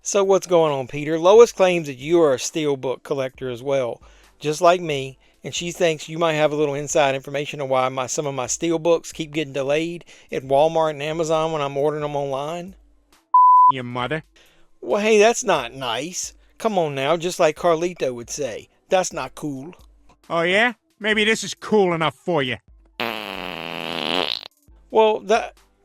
So what's going on, Peter? Lois claims that you are a Steelbook collector as well, just like me, and she thinks you might have a little inside information on why some of my Steelbooks keep getting delayed at Walmart and Amazon when I'm ordering them online. Your mother? Well, hey, that's not nice. Come on now, just like Carlito would say. That's not cool. Oh yeah? Maybe this is cool enough for you. Well,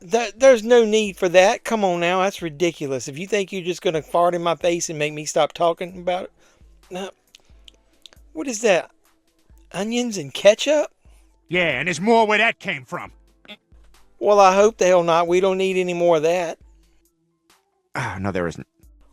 there's no need for that. Come on now, that's ridiculous. If you think you're just going to fart in my face and make me stop talking about it. Now, what is that? Onions and ketchup? Yeah, and there's more where that came from. Well, I hope the hell not. We don't need any more of that. No, there isn't.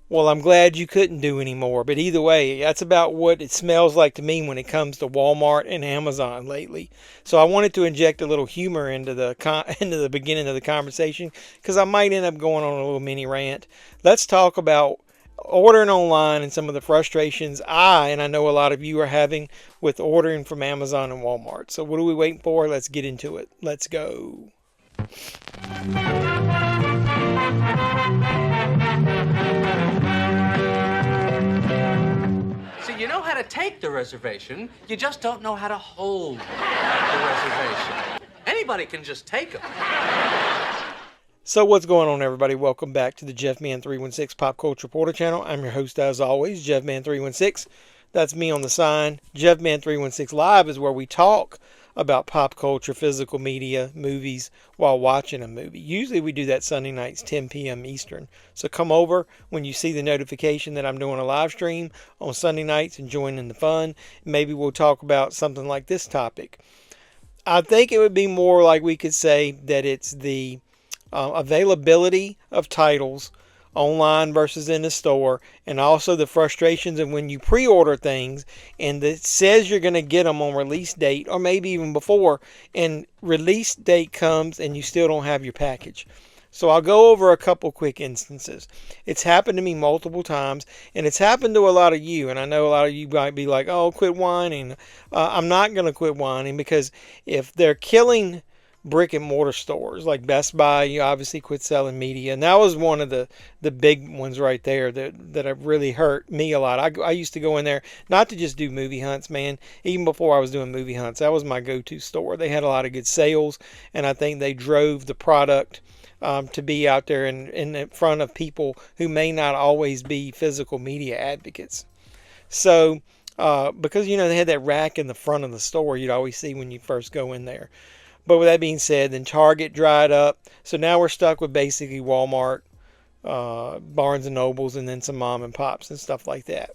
Well, I'm glad you couldn't do any more. But either way, that's about what it smells like to me when it comes to Walmart and Amazon lately. So I wanted to inject a little humor into the beginning of the conversation because I might end up going on a little mini rant. Let's talk about ordering online and some of the frustrations and I know a lot of you are having with ordering from Amazon and Walmart. So what are we waiting for? Let's get into it. Let's go. See, you know how to take the reservation, you just don't know how to hold the reservation. Anybody can just take them. So what's going on, everybody? Welcome back to the JeffMan316 Pop Culture Reporter channel. I'm your host, as always, JeffMan316. That's me on the sign. JeffMan316 Live is where we talk about pop culture, physical media, movies, while watching a movie. Usually we do that Sunday nights, 10 p.m. Eastern. So come over when you see the notification that I'm doing a live stream on Sunday nights and join in the fun. Maybe we'll talk about something like this topic. I think it would be more like we could say that it's the availability of titles online versus in the store, and also the frustrations of when you pre-order things and it says you're going to get them on release date or maybe even before, and release date comes and you still don't have your package. So I'll go over a couple quick instances. It's happened to me multiple times, and it's happened to a lot of you, and I know a lot of you might be like, oh, quit whining. I'm not going to quit whining, because if they're killing brick and mortar stores like Best Buy, you obviously quit selling media, and that was one of the big ones right there that have really hurt me a lot. I used to go in there not to just do movie hunts, man. Even before I was doing movie hunts, that was my go-to store. They had a lot of good sales, and I think they drove the product to be out there in front of people who may not always be physical media advocates. So because they had that rack in the front of the store you'd always see when you first go in there. But with that being said, then Target dried up. So now we're stuck with basically Walmart, Barnes and Nobles, and then some mom and pops and stuff like that.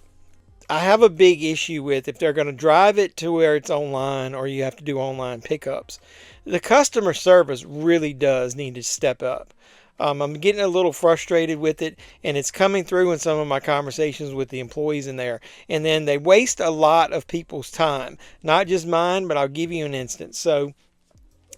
I have a big issue with if they're going to drive it to where it's online or you have to do online pickups. The customer service really does need to step up. I'm getting a little frustrated with it, and it's coming through in some of my conversations with the employees in there. And then they waste a lot of people's time. Not just mine, but I'll give you an instance. So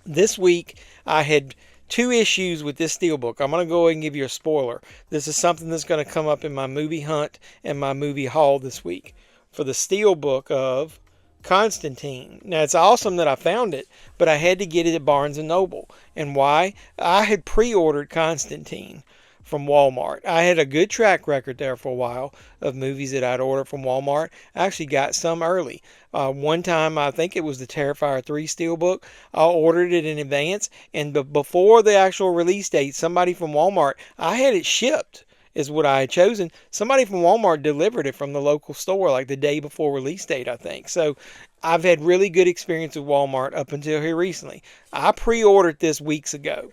this week, I had 2 issues with this Steelbook. I'm going to go ahead and give you a spoiler. This is something that's going to come up in my movie hunt and my movie haul this week for the Steelbook of Constantine. Now, it's awesome that I found it, but I had to get it at Barnes & Noble. And why? I had pre-ordered Constantine from Walmart. I had a good track record there for a while of movies that I'd ordered from Walmart. I actually got some early. One time, I think it was the Terrifier 3 Steelbook. I ordered it in advance, and before the actual release date, somebody from Walmart, I had it shipped, is what I had chosen. Somebody from Walmart delivered it from the local store like the day before release date, I think. So I've had really good experience with Walmart up until here recently. I pre-ordered this weeks ago.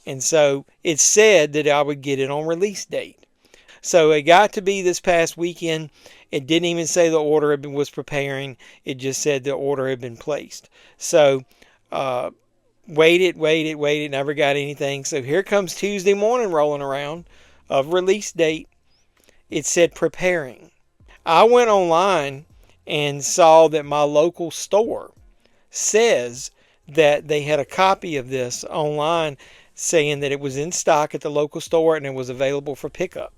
And so it said that I would get it on release date. So it got to be this past weekend. It didn't even say the order was preparing. It just said the order had been placed. So waited, never got anything. So here comes Tuesday morning rolling around of release date. It said preparing. I went online and saw that my local store says that they had a copy of this online saying that it was in stock at the local store and it was available for pickup.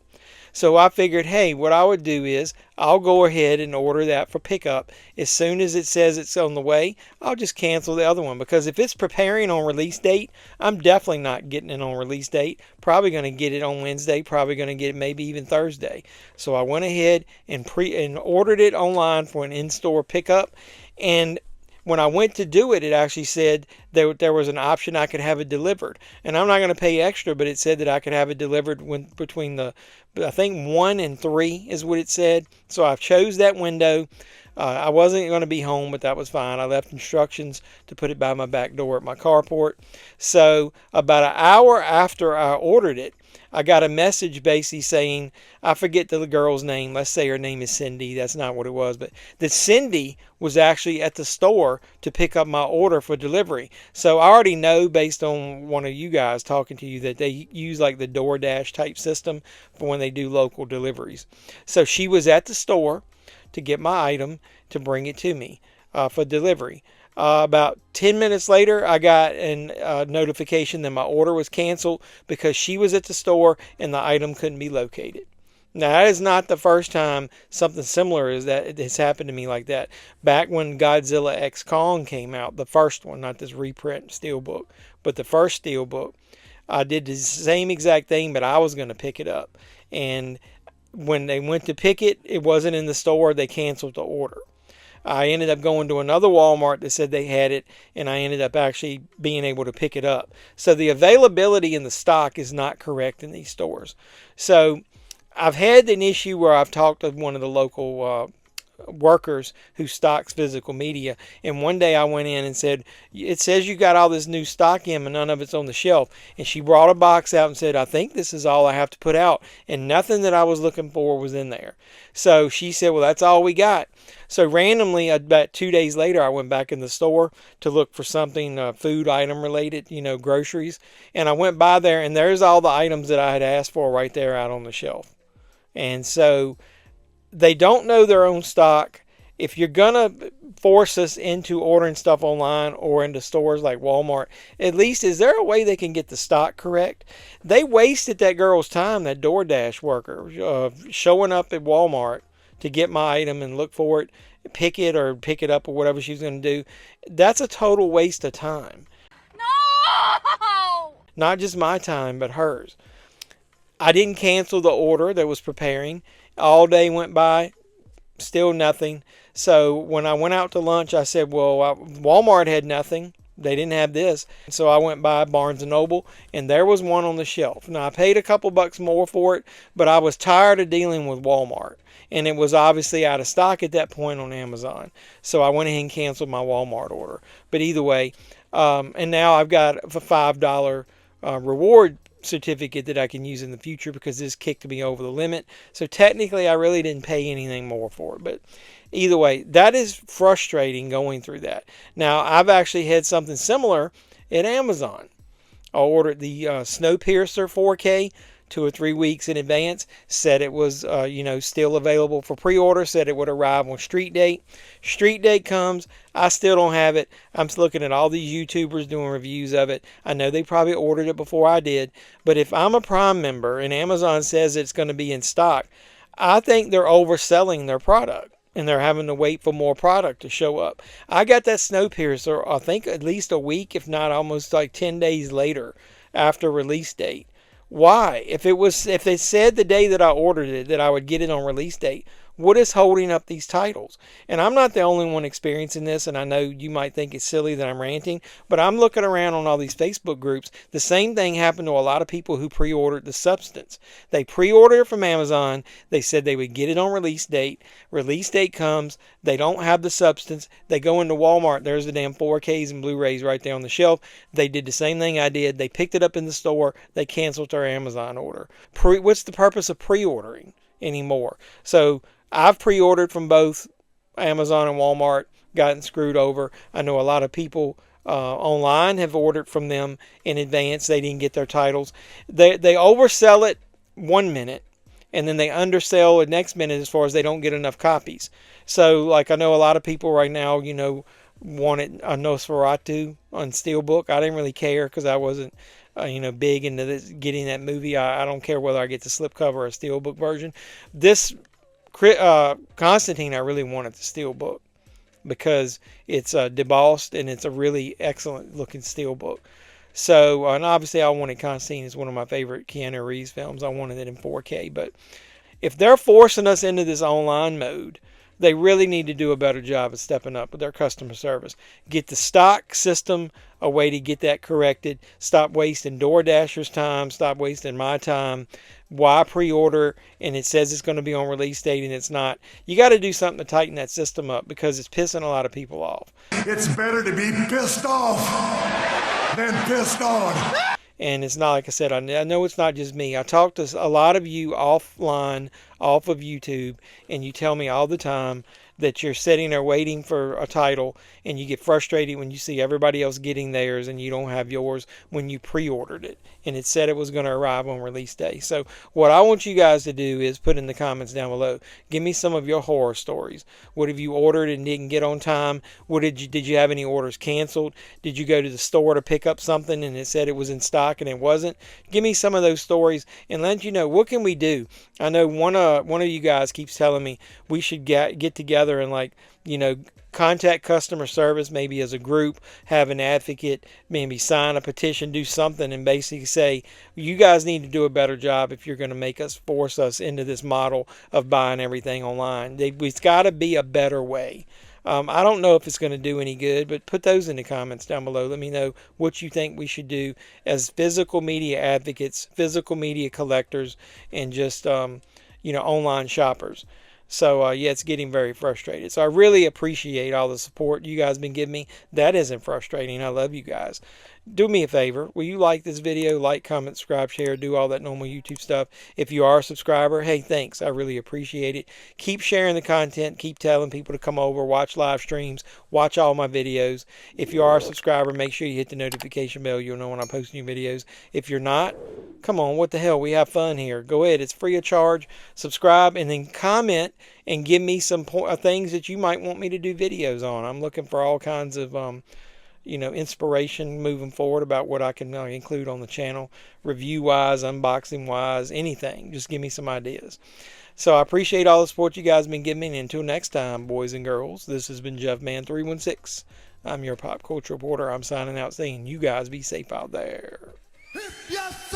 So I figured, hey, what I would do is I'll go ahead and order that for pickup. As soon as it says it's on the way, I'll just cancel the other one, because if it's preparing on release date, I'm definitely not getting it on release date. Probably going to get it on Wednesday, probably going to get it maybe even Thursday. So I went ahead and ordered it online for an in-store pickup. And when I went to do it, it actually said there was an option I could have it delivered. And I'm not going to pay extra, but it said that I could have it delivered between I think 1 and 3 is what it said. So I chose that window. I wasn't going to be home, but that was fine. I left instructions to put it by my back door at my carport. So about an hour after I ordered it, I got a message basically saying, I forget the girl's name. Let's say her name is Cindy. That's not what it was, but that Cindy was actually at the store to pick up my order for delivery. So I already know, based on one of you guys talking to you, that they use like the DoorDash type system for when they do local deliveries. So she was at the store to get my item to bring it to me for delivery. About 10 minutes later, I got a notification that my order was canceled because she was at the store and the item couldn't be located. Now, that is not the first time something similar has happened to me like that. Back when Godzilla X Kong came out, the first one, not this reprint Steelbook, but the first Steelbook, I did the same exact thing, but I was going to pick it up. And when they went to pick it, it wasn't in the store. They canceled the order. I ended up going to another Walmart that said they had it, and I ended up actually being able to pick it up. So the availability in the stock is not correct in these stores. So I've had an issue where I've talked to one of the local workers who stocks physical media, and one day I went in and said, it says you got all this new stock in, but none of it's on the shelf. And she brought a box out and said, I think this is all I have to put out, and nothing that I was looking for was in there. So she said, well, that's all we got. So randomly, about 2 days later, I went back in the store to look for something food item related, groceries, and I went by there, and there's all the items that I had asked for right there out on the shelf. And so they don't know their own stock. If you're going to force us into ordering stuff online or into stores like Walmart, at least is there a way they can get the stock correct? They wasted that girl's time, that DoorDash worker, showing up at Walmart to get my item and look for it, pick it up or whatever she's going to do. That's a total waste of time. No! Not just my time, but hers. I didn't cancel the order that was preparing. All day went by, still nothing. So when I went out to lunch, I said, well, Walmart had nothing. They didn't have this. So I went by Barnes & Noble, and there was one on the shelf. Now, I paid a couple bucks more for it, but I was tired of dealing with Walmart. And it was obviously out of stock at that point on Amazon. So I went ahead and canceled my Walmart order. But either way, and now I've got a $5 reward certificate that I can use in the future because this kicked me over the limit. So technically I really didn't pay anything more for it, but either way, that is frustrating going through that. Now, I've actually had something similar at Amazon. I ordered the Snowpiercer 4K 2 or 3 weeks in advance, said it was still available for pre-order, said it would arrive on street date. Street date comes, I still don't have it. I'm looking at all these YouTubers doing reviews of it. I know they probably ordered it before I did, but if I'm a Prime member and Amazon says it's going to be in stock, I think they're overselling their product and they're having to wait for more product to show up. I got that Snowpiercer, I think at least a week, if not almost like 10 days later after release date. Why? If they said the day that I ordered it that I would get it on release date, what is holding up these titles? And I'm not the only one experiencing this, and I know you might think it's silly that I'm ranting, but I'm looking around on all these Facebook groups. The same thing happened to a lot of people who pre-ordered the Substance. They pre-ordered it from Amazon. They said they would get it on release date. Release date comes. They don't have the Substance. They go into Walmart. There's the damn 4Ks and Blu-rays right there on the shelf. They did the same thing I did. They picked it up in the store. They canceled their Amazon order. What's the purpose of pre-ordering anymore? So I've pre-ordered from both Amazon and Walmart, gotten screwed over. I know a lot of people online have ordered from them in advance. They didn't get their titles. They oversell it 1 minute, and then they undersell the next minute as far as they don't get enough copies. So, like, I know a lot of people right now, wanted a Nosferatu on Steelbook. I didn't really care because I wasn't, big into this, getting that movie. I don't care whether I get the slipcover or a Steelbook version. This Constantine, I really wanted the Steelbook because it's debossed and it's a really excellent looking Steelbook. So, and obviously I wanted Constantine as one of my favorite Keanu Reeves films. I wanted it in 4K, but if they're forcing us into this online mode, they really need to do a better job of stepping up with their customer service. Get the stock system a way to get that corrected. Stop wasting DoorDashers' time. Stop wasting my time. Why pre-order and it says it's going to be on release date and it's not? You got to do something to tighten that system up because it's pissing a lot of people off. It's better to be pissed off than pissed on. And it's not, like I said, I know it's not just me. I talk to a lot of you offline, off of YouTube, and you tell me all the time that you're sitting there waiting for a title and you get frustrated when you see everybody else getting theirs and you don't have yours when you pre-ordered it and it said it was going to arrive on release day. So what I want you guys to do is put in the comments down below, give me some of your horror stories. What have you ordered and didn't get on time? Did you have any orders canceled? Did you go to the store to pick up something and it said it was in stock and it wasn't? Give me some of those stories and let you know, what can we do? I know one of you guys keeps telling me we should get together and contact customer service, maybe as a group, have an advocate, maybe sign a petition, do something and basically say, you guys need to do a better job if you're going to force us into this model of buying everything online. It's got to be a better way. I don't know if it's going to do any good, but put those in the comments down below. Let me know what you think we should do as physical media advocates, physical media collectors, and just, online shoppers. So, it's getting very frustrated. So I really appreciate all the support you guys been giving me. That isn't frustrating. I love you guys. Do me a favor. Will you like this video? Like, comment, subscribe, share, do all that normal YouTube stuff. If you are a subscriber, hey, thanks. I really appreciate it. Keep sharing the content. Keep telling people to come over, watch live streams, watch all my videos. If you are a subscriber, make sure you hit the notification bell. You'll know when I post new videos. If you're not, come on, what the hell? We have fun here. Go ahead. It's free of charge. Subscribe and then comment and give me some things that you might want me to do videos on. I'm looking for all kinds of inspiration moving forward about what I can include on the channel, review-wise, unboxing-wise, anything. Just give me some ideas. So I appreciate all the support you guys have been giving me. And until next time, boys and girls, this has been JeffMan316. I'm your pop culture reporter. I'm signing out saying you guys be safe out there. Yes,